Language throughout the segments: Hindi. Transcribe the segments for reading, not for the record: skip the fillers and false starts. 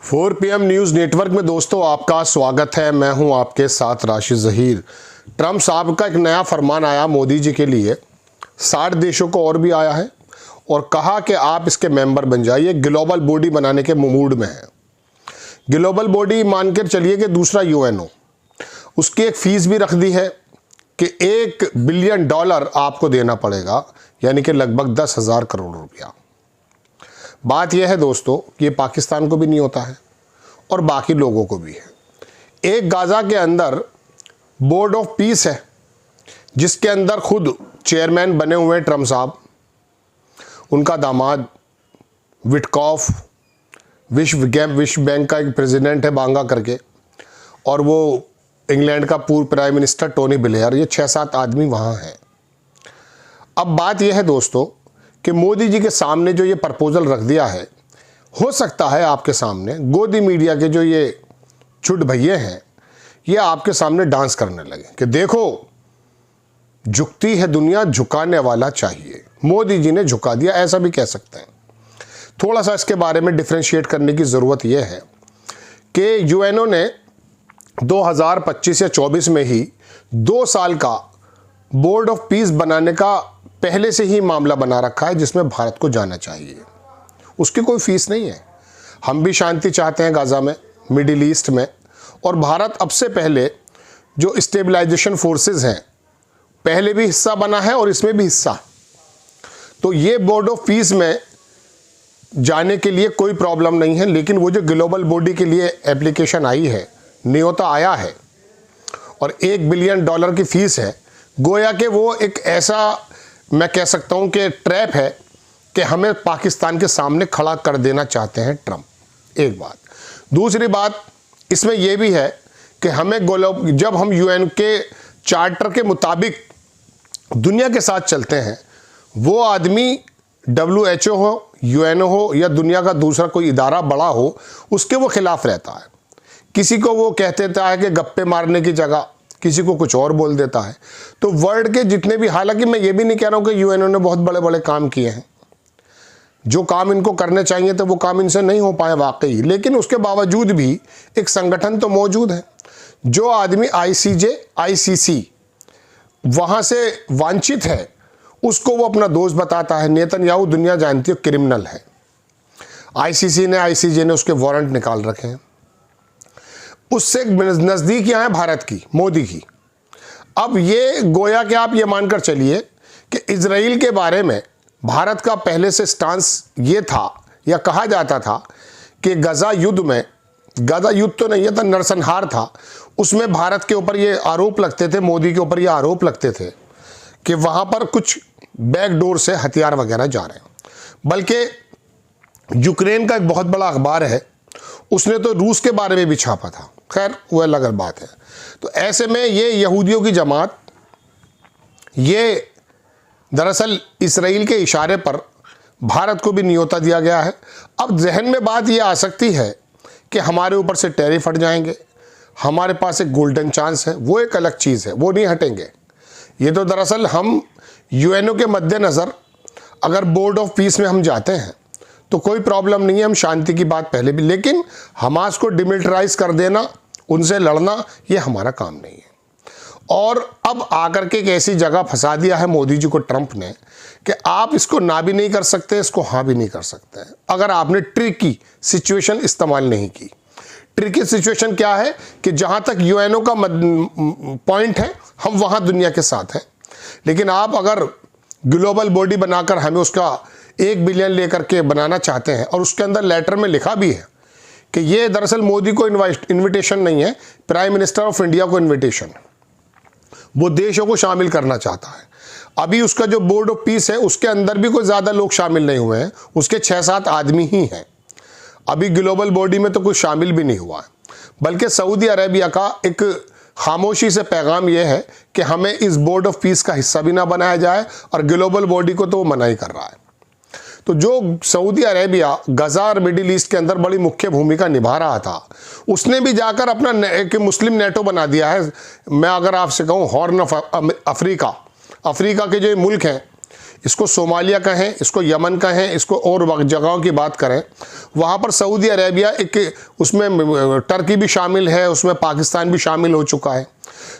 4 PM न्यूज़ नेटवर्क में दोस्तों आपका स्वागत है। मैं हूं आपके साथ राशिद ज़हीर। ट्रंप साहब का एक नया फरमान आया मोदी जी के लिए, 60 देशों को और भी आया है और कहा कि आप इसके मेंबर बन जाइए। ग्लोबल बॉडी बनाने के मूड में है। ग्लोबल बॉडी मानकर चलिए कि दूसरा यूएनओ, उसकी एक फ़ीस भी रख दी है कि $1 बिलियन आपको देना पड़ेगा, यानी कि लगभग 10,000 करोड़ रुपया। बात यह है दोस्तों कि ये पाकिस्तान को भी नहीं होता है और बाकी लोगों को भी है। एक गाज़ा के अंदर बोर्ड ऑफ पीस है जिसके अंदर खुद चेयरमैन बने हुए हैं ट्रंप साहब, उनका दामाद विटकॉफ, विश्व बैंक का एक प्रेसिडेंट है बांगा करके, और वो इंग्लैंड का पूर्व प्राइम मिनिस्टर टोनी ब्लेयर। ये 6-7 आदमी वहाँ हैं। अब बात यह है दोस्तों कि मोदी जी के सामने जो ये प्रपोजल रख दिया है, हो सकता है आपके सामने गोदी मीडिया के जो ये चुट भैये हैं ये आपके सामने डांस करने लगे कि देखो झुकती है दुनिया, झुकाने वाला चाहिए। मोदी जी ने झुका दिया, ऐसा भी कह सकते हैं। थोड़ा सा इसके बारे में डिफ्रेंशिएट करने की ज़रूरत यह है कि यूएनओ ने 2025 या 24 में ही 2 साल का बोर्ड ऑफ पीस बनाने का पहले से ही मामला बना रखा है, जिसमें भारत को जाना चाहिए। उसकी कोई फीस नहीं है। हम भी शांति चाहते हैं गाज़ा में, मिडिल ईस्ट में, और भारत अब से पहले जो स्टेबलाइजेशन फोर्सेस हैं पहले भी हिस्सा बना है और इसमें भी हिस्सा। तो ये बोर्ड ऑफ पीस में जाने के लिए कोई प्रॉब्लम नहीं है। लेकिन वो जो ग्लोबल बॉडी के लिए एप्लीकेशन आई है, न्योता आया है और $1 बिलियन की फ़ीस है, गोया कि वो एक ऐसा मैं कह सकता हूं कि ट्रैप है कि हमें पाकिस्तान के सामने खड़ा कर देना चाहते हैं ट्रंप। एक बात। दूसरी बात इसमें यह भी है कि हमें जब हम यूएन के चार्टर के मुताबिक दुनिया के साथ चलते हैं, वो आदमी WHO हो, यूएनओ हो या दुनिया का दूसरा कोई इदारा बड़ा हो, उसके वो खिलाफ रहता है। किसी को वो कह देता है कि गप्पे मारने की जगह किसी को कुछ और बोल देता है। तो वर्ल्ड के जितने भी, हालांकि मैं ये भी नहीं कह रहा हूँ कि यूएनओ ने बहुत बड़े बड़े काम किए हैं, जो काम इनको करने चाहिए थे वो काम इनसे नहीं हो पाए वाकई, लेकिन उसके बावजूद भी एक संगठन तो मौजूद है। जो आदमी ICJ ICC वहाँ से वांछित है, उसको वो अपना दोस्त बताता है। नेतन्याहू दुनिया जानती है क्रिमिनल है। ICJ ने उसके वारंट निकाल रखे हैं। उससे नज़दीकियाँ हैं भारत की, मोदी की। अब ये गोया कि आप ये मानकर चलिए कि इजराइल के बारे में भारत का पहले से स्टांस ये था या कहा जाता था कि गाज़ा युद्ध तो नहीं था, नरसंहार था। उसमें भारत के ऊपर ये आरोप लगते थे, मोदी के ऊपर ये आरोप लगते थे कि वहाँ पर कुछ बैकडोर से हथियार वगैरह जा रहे हैं। बल्कि यूक्रेन का एक बहुत बड़ा अखबार है, उसने तो रूस के बारे में भी छापा था। खैर वो अलग बात है। तो ऐसे में ये यहूदियों की जमात, ये दरअसल इसराइल के इशारे पर भारत को भी न्योता दिया गया है। अब जहन में बात ये आ सकती है कि हमारे ऊपर से टैरिफ हट जाएंगे, हमारे पास एक गोल्डन चांस है, वो एक अलग चीज़ है, वो नहीं हटेंगे। ये तो दरअसल हम यूएनओ के मद्देनज़र अगर बोर्ड ऑफ पीस में हम जाते हैं तो कोई प्रॉब्लम नहीं है, हम शांति की बात पहले भी, लेकिन हमास को डिमिलिटराइज कर देना, उनसे लड़ना, ये हमारा काम नहीं है। और अब आकर के एक ऐसी जगह फंसा दिया है मोदी जी को ट्रंप ने कि आप इसको ना भी नहीं कर सकते, इसको हाँ भी नहीं कर सकते हैं, अगर आपने ट्रिकी सिचुएशन इस्तेमाल नहीं की। ट्रिकी सिचुएशन क्या है कि जहाँ तक यूएनओ का पॉइंट है, हम वहाँ दुनिया के साथ हैं, लेकिन आप अगर ग्लोबल बॉडी बनाकर हमें उसका $1 बिलियन लेकर के बनाना चाहते हैं, और उसके अंदर लेटर में लिखा भी है कि ये दरअसल मोदी को इनविटेशन नहीं है, प्राइम मिनिस्टर ऑफ इंडिया को इनविटेशन, वो देशों को शामिल करना चाहता है। अभी उसका जो बोर्ड ऑफ पीस है उसके अंदर भी कोई ज़्यादा लोग शामिल नहीं हुए हैं, उसके 6-7 आदमी ही हैं। अभी ग्लोबल बॉडी में तो कोई शामिल भी नहीं हुआ है। बल्कि सऊदी अरेबिया का एक खामोशी से पैगाम यह है कि हमें इस बोर्ड ऑफ पीस का हिस्सा भी ना बनाया जाए, और ग्लोबल बॉडी को तो वो मना ही कर रहा है। तो जो सऊदी अरेबिया गाज़ा और मिडिल ईस्ट के अंदर बड़ी मुख्य भूमिका निभा रहा था, उसने भी जाकर अपना एक मुस्लिम नेटो बना दिया है। मैं अगर आपसे कहूँ हॉर्न ऑफ अफ्रीका के जो मुल्क हैं, इसको सोमालिया कहें, इसको यमन कहें, इसको और जगहों की बात करें, वहाँ पर सऊदी अरेबिया एक, उसमें टर्की भी शामिल है, उसमें पाकिस्तान भी शामिल हो चुका है।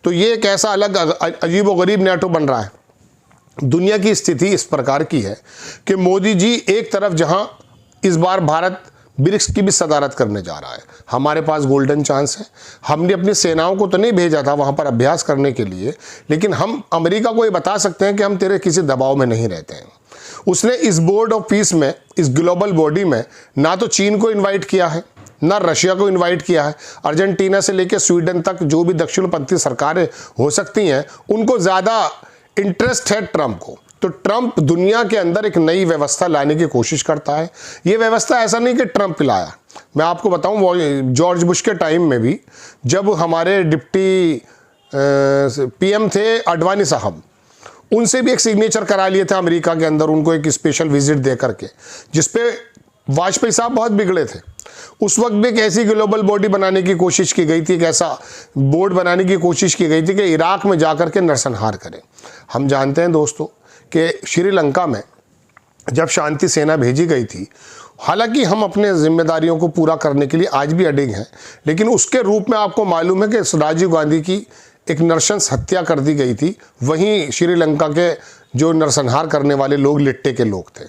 तो ये एक ऐसा अलग अजीब व गरीब नेटो बन रहा है। दुनिया की स्थिति इस प्रकार की है कि मोदी जी एक तरफ जहां इस बार भारत ब्रिक्स की भी सदारत करने जा रहा है, हमारे पास गोल्डन चांस है। हमने अपनी सेनाओं को तो नहीं भेजा था वहां पर अभ्यास करने के लिए, लेकिन हम अमेरिका को ये बता सकते हैं कि हम तेरे किसी दबाव में नहीं रहते हैं। उसने इस बोर्ड ऑफ पीस में, इस ग्लोबल बॉडी में ना तो चीन को इन्वाइट किया है, ना रशिया को इन्वाइट किया है। अर्जेंटीना से लेकर स्वीडन तक जो भी दक्षिणपंथी सरकारें हो सकती हैं, उनको ज़्यादा इंटरेस्ट है ट्रंप को। तो ट्रंप दुनिया के अंदर एक नई व्यवस्था लाने की कोशिश करता है। ये व्यवस्था ऐसा नहीं कि ट्रंप लाया। मैं आपको बताऊं, जॉर्ज बुश के टाइम में भी जब हमारे डिप्टी पीएम थे अडवाणी साहब, उनसे भी एक सिग्नेचर करा लिए थे अमेरिका के अंदर, उनको एक स्पेशल विजिट दे करके, जिसपे वाजपेयी साहब बहुत बिगड़े थे। उस वक्त भी एक ऐसी ग्लोबल बॉडी बनाने की कोशिश की गई थी, एक ऐसा बोर्ड बनाने की कोशिश की गई थी कि इराक में जाकर के नरसंहार करें। हम जानते हैं दोस्तों कि श्रीलंका में जब शांति सेना भेजी गई थी, हालांकि हम अपने जिम्मेदारियों को पूरा करने के लिए आज भी अडिग हैं, लेकिन उसके रूप में आपको मालूम है कि राजीव गांधी की एक नरशंस हत्या कर दी गई थी। वहीं श्रीलंका के जो नरसंहार करने वाले लोग लिट्टे के लोग थे।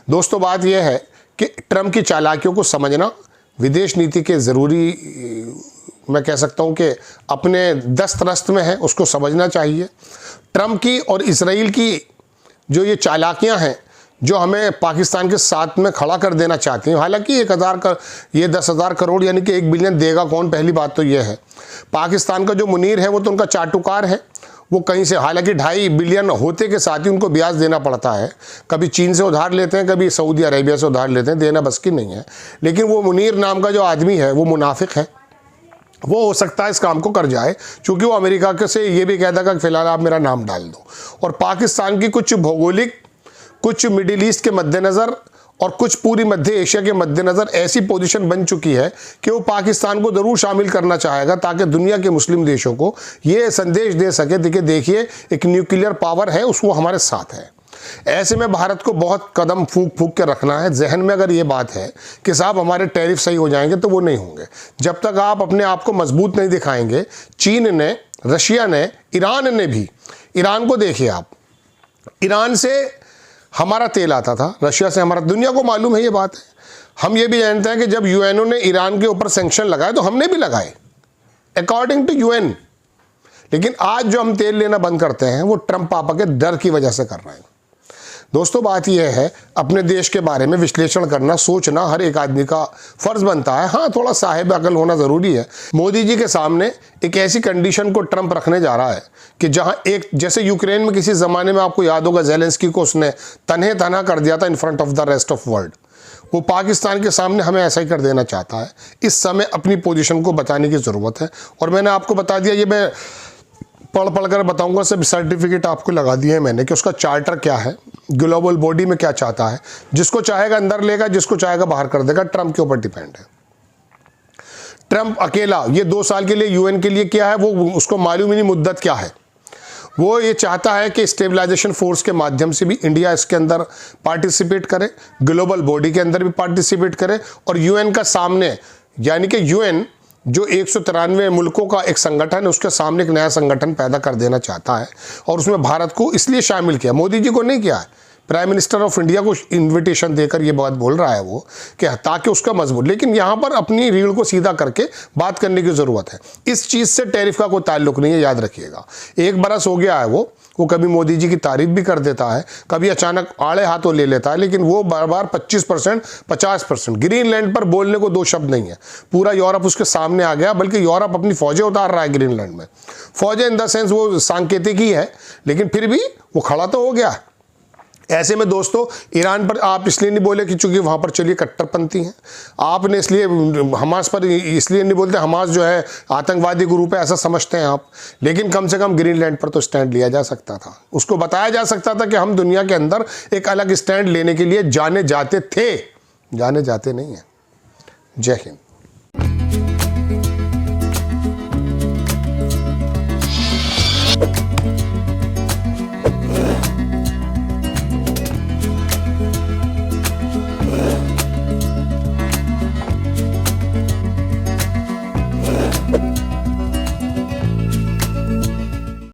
दोस्तों, बात यह है कि ट्रंप की चालाकियों को समझना विदेश नीति के ज़रूरी, मैं कह सकता हूं कि अपने दस्त रस्त में है, उसको समझना चाहिए। ट्रंप की और इसराइल की जो ये चालाकियां हैं, जो हमें पाकिस्तान के साथ में खड़ा कर देना चाहती हैं। हालांकि 10,000 करोड़ यानी कि 1 बिलियन देगा कौन, पहली बात तो ये है। पाकिस्तान का जो मुनीर है वो तो उनका चाटुकार है, वो कहीं से, हालांकि 2.5 बिलियन होते के साथ ही उनको ब्याज देना पड़ता है। कभी चीन से उधार लेते हैं, कभी सऊदी अरेबिया से उधार लेते हैं, देना बस की नहीं है। लेकिन वो मुनीर नाम का जो आदमी है वो मुनाफिक है, वो हो सकता है इस काम को कर जाए, क्योंकि वो अमेरिका के से ये भी कहता कि फिलहाल आप मेरा नाम डाल दो। और पाकिस्तान की कुछ भौगोलिक, कुछ मिडिल ईस्ट के मद्देनज़र और कुछ पूरी मध्य एशिया के मद्देनज़र ऐसी पोजीशन बन चुकी है कि वो पाकिस्तान को ज़रूर शामिल करना चाहेगा, ताकि दुनिया के मुस्लिम देशों को ये संदेश दे सके कि देखिए एक न्यूक्लियर पावर है, उसको हमारे साथ है। ऐसे में भारत को बहुत कदम फूंक के रखना है जहन में। अगर ये बात है कि साहब हमारे टैरिफ सही हो जाएंगे, तो वो नहीं होंगे जब तक आप अपने आप को मजबूत नहीं दिखाएंगे। चीन ने, रशिया ने, ईरान ने भी, ईरान को देखिए आप, ईरान से हमारा तेल आता था, रशिया से हमारा, दुनिया को मालूम है ये बात है। हम ये भी जानते हैं कि जब यूएनओ ने ईरान के ऊपर सैंक्शन लगाए तो हमने भी लगाए अकॉर्डिंग टू यूएन। लेकिन आज जो हम तेल लेना बंद करते हैं वो ट्रंप पापा के डर की वजह से कर रहे हैं। दोस्तों, बात यह है अपने देश के बारे में विश्लेषण करना, सोचना हर एक आदमी का फर्ज बनता है। हाँ, थोड़ा साहिब अकल होना ज़रूरी है। मोदी जी के सामने एक ऐसी कंडीशन को ट्रंप रखने जा रहा है कि जहां एक, जैसे यूक्रेन में किसी ज़माने में आपको याद होगा ज़ेलेंस्की को उसने तन्हे तना कर दिया था in front of the rest of world, वो पाकिस्तान के सामने हमें ऐसा ही कर देना चाहता है। इस समय अपनी पोजीशन को बचाने की ज़रूरत है। और मैंने आपको बता दिया, ये मैं पढ़ कर बताऊंगा, सब सर्टिफिकेट आपको लगा दिए हैं मैंने कि उसका चार्टर क्या है, ग्लोबल बॉडी में क्या चाहता है। जिसको चाहेगा अंदर लेगा, जिसको चाहेगा बाहर कर देगा। ट्रंप के ऊपर डिपेंड है। ट्रंप अकेला ये 2 साल के लिए यूएन के लिए क्या है वो उसको मालूम ही नहीं मुद्दत क्या है। वो ये चाहता है कि स्टेबलाइजेशन फोर्स के माध्यम से भी इंडिया इसके अंदर पार्टिसिपेट करे, ग्लोबल बॉडी के अंदर भी पार्टिसिपेट करे, और यूएन का सामने, यानी कि यूएन जो 193 मुल्कों का एक संगठन है, उसके सामने एक नया संगठन पैदा कर देना चाहता है। और उसमें भारत को इसलिए शामिल किया, मोदी जी को नहीं किया है, प्राइम मिनिस्टर ऑफ इंडिया को इन्विटेशन देकर ये बात बोल रहा है वो कि ताकि उसका मजबूत, लेकिन यहाँ पर अपनी रीढ़ को सीधा करके बात करने की ज़रूरत है। इस चीज़ से टैरिफ का कोई ताल्लुक नहीं है, याद रखिएगा। 1 बरस हो गया है वो कभी मोदी जी की तारीफ भी कर देता है, कभी अचानक आड़े हाथों ले लेता है, लेकिन वो बार बार 25%, 50%। ग्रीनलैंड पर बोलने को 2 शब्द नहीं है। पूरा यूरोप उसके सामने आ गया, बल्कि यूरोप अपनी फौजें उतार रहा है ग्रीनलैंड में। फौजें इन द सेंस वो सांकेतिक ही है, लेकिन फिर भी वो खड़ा तो हो गया। ऐसे में दोस्तों, ईरान पर आप इसलिए नहीं बोले कि चूंकि वहाँ पर चलिए कट्टरपंथी हैं, आपने इसलिए हमास पर इसलिए नहीं बोलते, हमास जो है आतंकवादी ग्रुप है ऐसा समझते हैं आप। लेकिन कम से कम ग्रीनलैंड पर तो स्टैंड लिया जा सकता था, उसको बताया जा सकता था कि हम दुनिया के अंदर एक अलग स्टैंड लेने के लिए जाने जाते थे, जाने जाते नहीं हैं। जय हिंद। नमस्कार।